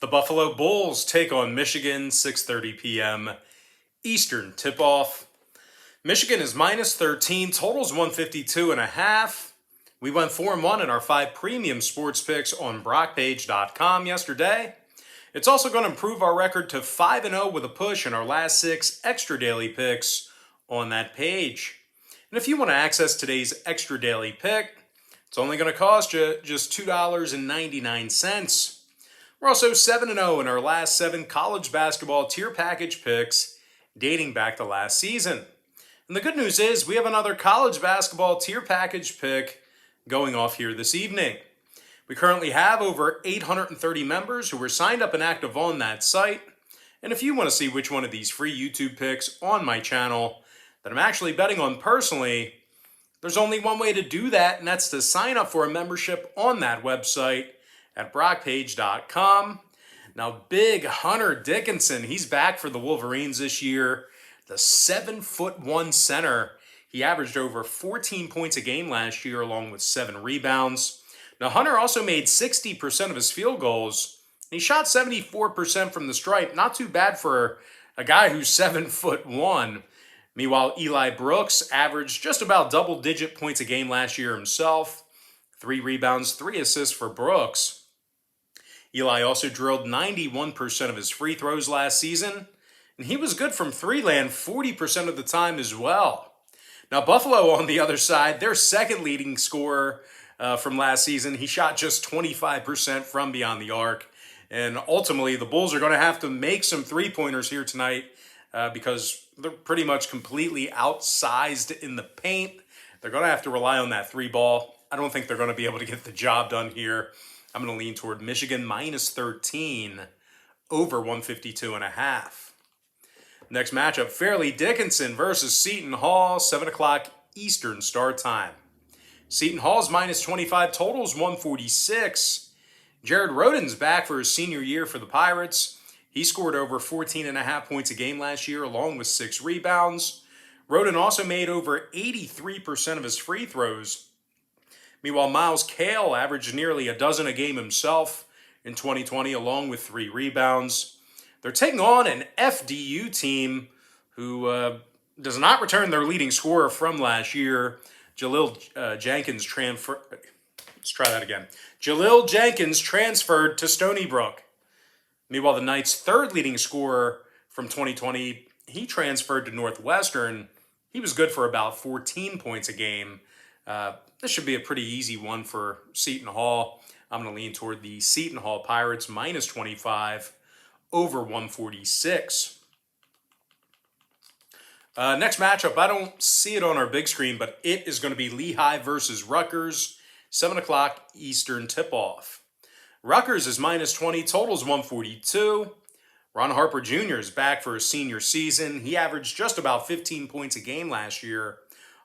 The Buffalo Bulls take on Michigan, 6:30 p.m. Eastern tip-off. Michigan is minus 13, totals 152.5. We went 4-1 in our 5 premium sports picks on BrockPage.com yesterday. It's also going to improve our record to 5-0 with a push in our last 6 extra daily picks on that page. And if you want to access today's extra daily pick, it's only going to cost you just $2.99. We're also 7-0 in our last 7 college basketball tier package picks dating back to last season. And the good news is we have another college basketball tier package pick going off here this evening. We currently have over 830 members who were signed up and active on that site. And if you want to see which one of these free YouTube picks on my channel that I'm actually betting on personally, there's only one way to do that, and that's to sign up for a membership on that website at BrockPage.com. Now, big Hunter Dickinson, he's back for the Wolverines this year. The 7'1" center. He averaged over 14 points a game last year, along with 7 rebounds. Now, Hunter also made 60% of his field goals. He shot 74% from the stripe. Not too bad for a guy who's 7'1". Meanwhile, Eli Brooks averaged just about double-digit points a game last year himself. 3 rebounds, 3 assists for Brooks. Eli also drilled 91% of his free throws last season, and he was good from 3-land 40% of the time as well. Now, Buffalo, on the other side, their second leading scorer from last season, he shot just 25% from beyond the arc. And ultimately, the Bulls are going to have to make some three-pointers here tonight because they're pretty much completely outsized in the paint. They're going to have to rely on that 3-ball. I don't think they're going to be able to get the job done here. I'm going to lean toward Michigan minus 13 over 152.5. Next matchup, Fairleigh Dickinson versus Seton Hall, 7 o'clock Eastern start time. Seton Hall's minus 25, totals 146. Jared Rhoden's back for his senior year for the Pirates. He scored over 14.5 points a game last year, along with 6 rebounds. Rhoden also made over 83% of his free throws. Meanwhile, Miles Cale averaged nearly a dozen a game himself in 2020, along with 3 rebounds. They're taking on an FDU team who does not return their leading scorer from last year. Jalil Jenkins Jalil Jenkins transferred to Stony Brook. Meanwhile, the Knights' 3rd leading scorer from 2020, he transferred to Northwestern. He was good for about 14 points a game. This should be a pretty easy one for Seton Hall. I'm going to lean toward the Seton Hall Pirates minus 25 over 146. Next matchup, I don't see it on our big screen, but it is going to be Lehigh versus Rutgers, 7 o'clock Eastern tip-off. Rutgers is minus 20, totals 142. Ron Harper Jr. is back for his senior season. He averaged just about 15 points a game last year,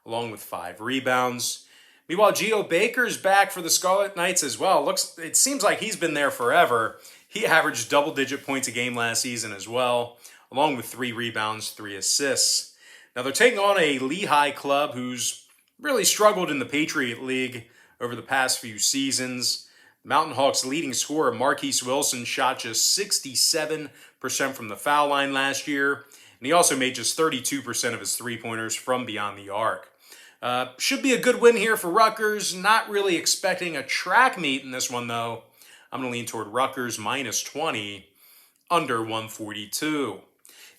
along with 5 rebounds. Meanwhile, Geo Baker's back for the Scarlet Knights as well. It seems like he's been there forever. He averaged double-digit points a game last season as well, along with 3 rebounds, 3 assists. Now, they're taking on a Lehigh club who's really struggled in the Patriot League over the past few seasons. Mountain Hawks' leading scorer, Marquise Wilson, shot just 67% from the foul line last year, and he also made just 32% of his three-pointers from beyond the arc. Should be a good win here for Rutgers. Not really expecting a track meet in this one, though. I'm going to lean toward Rutgers minus 20, under 142.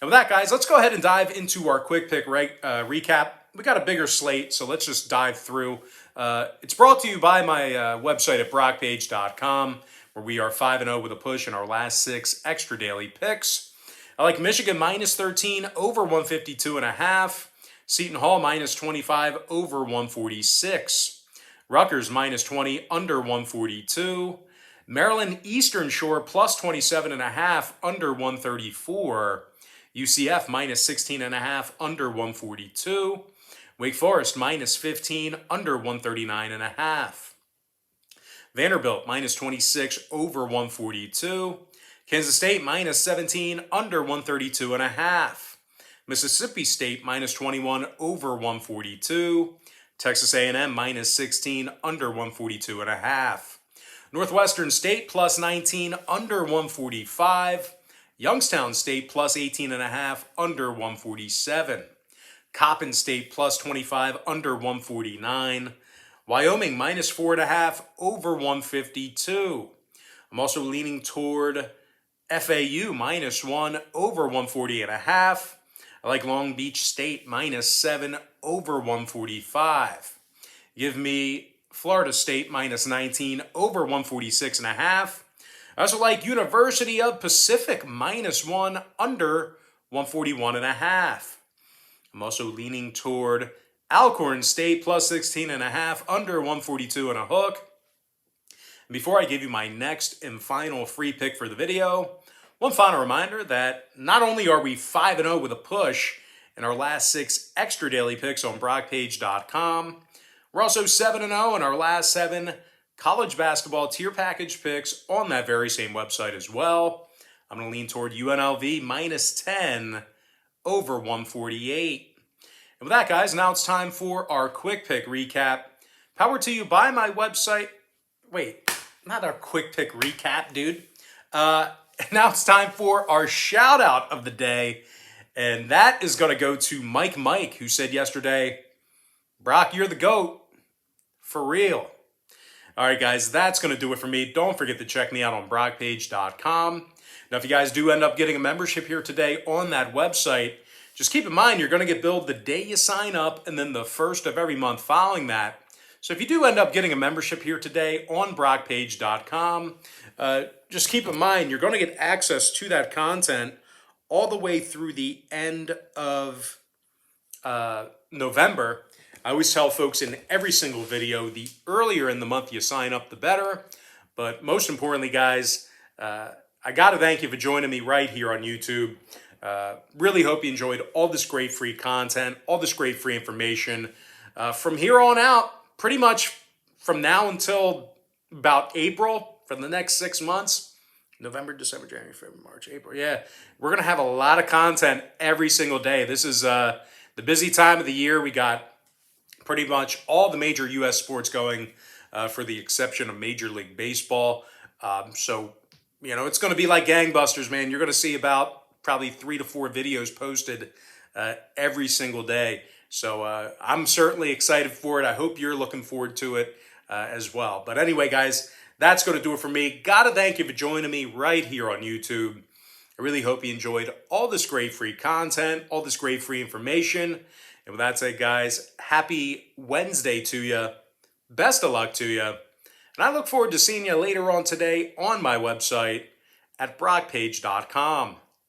And with that, guys, let's go ahead and dive into our quick pick recap. We got a bigger slate, so let's just dive through. It's brought to you by my website at BrockPage.com, where we are 5-0 with a push in our last 6 extra daily picks. I like Michigan minus 13 over 152.5. Seton Hall minus 25 over 146. Rutgers minus 20 under 142. Maryland Eastern Shore plus 27.5 under 134. UCF minus 16.5 under 142. Wake Forest minus 15 under 139.5. Vanderbilt minus 26 over 142. Kansas State minus 17 under 132.5. Mississippi State minus 21 over 142. Texas A&M minus 16 under 142.5. Northwestern State plus 19 under 145. Youngstown State plus 18.5 under 147. COPPIN State plus 25 under 149. Wyoming minus 4.5 over 152. I'm also leaning toward FAU minus 1 over 140.5. I like Long Beach State minus 7 over 145. Give me Florida State minus 19 over 146.5. I also like University of Pacific minus 1 under 141.5. I'm also leaning toward ALCORN State plus 16.5 under 142 and a hook. And before I give you my next and final free pick for the video, one final reminder that not only are we 5-0 with a push in our last 6 extra daily picks on BrockPage.com, we're also 7-0 in our last 7 college basketball tier package picks on that very same website as well. I'm going to lean toward UNLV minus 10 over 148. And with that, guys, now it's time for our quick pick recap. Powered to you by my website. Wait, not our quick pick recap, dude. Now it's time for our shout out of the day. And that is going to go to Mike, who said yesterday, Brock, you're the GOAT. For real. All right, guys, that's going to do it for me. Don't forget to check me out on BrockPage.com. Now, if you guys do end up getting a membership here today on that website, just keep in mind you're going to get billed the day you sign up and then the first of every month following that. So if you do end up getting a membership here today on BrockPage.com, just keep in mind you're going to get access to that content all the way through the end of November. I always tell folks in every single video, the earlier in the month you sign up, the better. But most importantly, guys, I got to thank you for joining me right here on YouTube. Really hope you enjoyed all this great free content, all this great free information. From here on out, pretty much from now until about April, for the next 6 months, November, December, January, February, March, April. Yeah, we're going to have a lot of content every single day. This is the busy time of the year. We got pretty much all the major U.S. sports going for the exception of Major League Baseball. So, you know, it's going to be like gangbusters, man. You're going to see about probably 3 to 4 videos posted every single day. So I'm certainly excited for it. I hope you're looking forward to it as well. But anyway, guys, that's going to do it for me. Got to thank you for joining me right here on YouTube. I really hope you enjoyed all this great free content, all this great free information. And with that said, guys, happy Wednesday to you. Best of luck to you. And I look forward to seeing you later on today on my website at BrockPage.com.